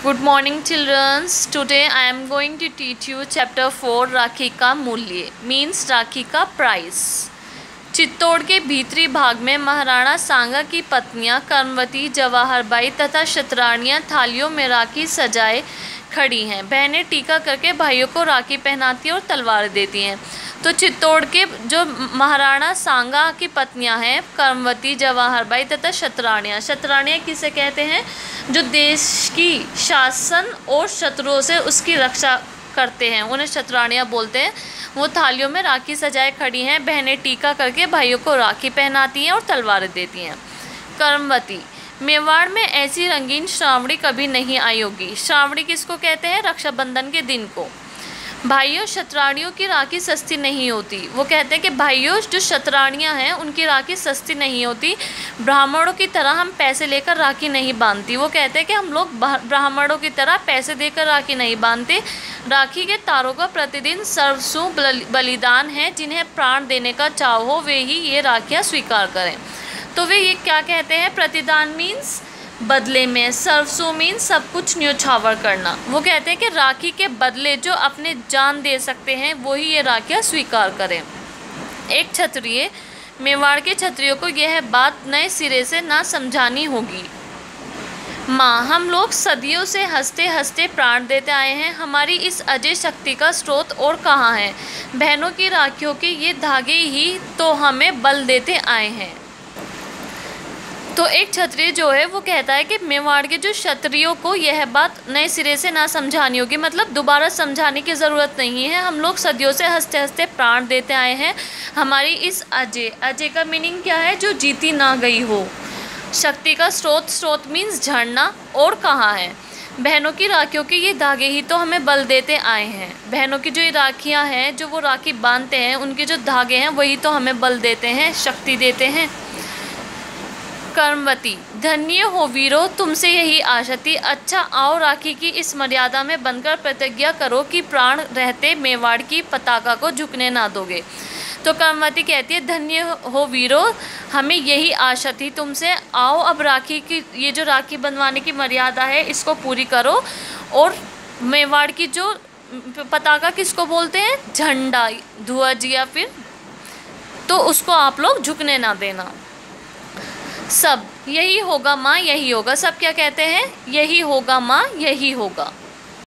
Good morning children. Today I am going to teach you chapter 4 राखी का मूल्य means राखी का price. Chittor के भीतरी भाग में महाराणा सांगा की पत्नियां कर्मवती, जवाहरबाई तथा शतरानियां थालियों में राखी सजाए खड़ी हैं। बहनें टीका करके भाइयों को राखी पहनाती और तलवार देती हैं। तो चित्तौड़ के जो महाराणा सांगा की पत्नियां हैं कर्मवती, जवाहरबाई तथा शतरानियां। शतरानियां किसे कहते हैं? जो देश की शासन और शत्रुओं से उसकी रक्षा करते हैं, उन्हें शतरानियां बोलते हैं। वो थालियों में राखी सजाए खड़ी हैं। बहनें टीका करके भाइयों को राखी पहनाती हैं और तलवारें देती हैं। कर्मवती, मेवाड़ में ऐसी रंगीन श्रावणी कभी नहीं आई होगी। श्रावणी किसको कहते हैं? रक्षाबंधन के दिन को। भाइयों, शतरानियों की राखी सस्ती नहीं होती। वो कहते हैं कि भाइयों, जो शतरानियां हैं उनकी राखी सस्ती नहीं होती। ब्राह्मणों की तरह हम पैसे लेकर राखी नहीं बांधती। वो कहते हैं कि हम लोग ब्राह्मणों की तरह पैसे देकर राखी नहीं बांधते। राखी के तारों का प्रतिदिन सर्वस्व बलिदान है। जिन्हें प्राण देने का चाव हो वे ही ये राखियाँ स्वीकार करें। तो वे ये क्या कहते हैं? प्रतिदान मीन्स बदले में, सर्वस्व मीन्स सब कुछ न्योछावर करना। वो कहते हैं कि राखी के बदले जो अपने जान दे सकते हैं वही ये राखियाँ स्वीकार करें। एक क्षत्रिय, मेवाड़ के क्षत्रियों को यह बात नए सिरे से ना समझानी होगी। माँ, हम लोग सदियों से हंसते हंसते प्राण देते आए हैं। हमारी इस अजय शक्ति का स्रोत और कहाँ है? बहनों की राखियों के ये धागे ही तो हमें बल देते आए हैं। तो एक क्षत्रिय जो है वो कहता है कि मेवाड़ के जो क्षत्रियों को यह बात नए सिरे से ना समझानी होगी, मतलब दोबारा समझाने की ज़रूरत नहीं है। हम लोग सदियों से हंसते हंसते प्राण देते आए हैं। हमारी इस अजय का मीनिंग क्या है? जो जीती ना गई हो। शक्ति का स्रोत मीन्स झरना और कहाँ है? बहनों की राखियों के ये धागे ही तो हमें बल देते आए हैं। बहनों की जो ये राखियाँ हैं, जो वो राखी बांधते हैं, उनके जो धागे हैं वही तो हमें बल देते हैं, शक्ति देते हैं। कर्मवती, धन्य हो वीरो, तुमसे यही आशा थी। अच्छा आओ, राखी की इस मर्यादा में बनकर प्रतिज्ञा करो कि प्राण रहते मेवाड़ की पताका को झुकने ना दोगे। तो कर्मवती कहती है, धन्य हो वीरो, हमें यही आशा थी तुमसे। आओ अब राखी की ये जो राखी बंधवाने की मर्यादा है इसको पूरी करो। और मेवाड़ की जो पताका किसको बोलते हैं? झंडा, ध्वज या फिर, तो उसको आप लोग झुकने ना देना। सब यही होगा माँ, यही होगा। सब क्या कहते हैं? यही होगा माँ, यही होगा।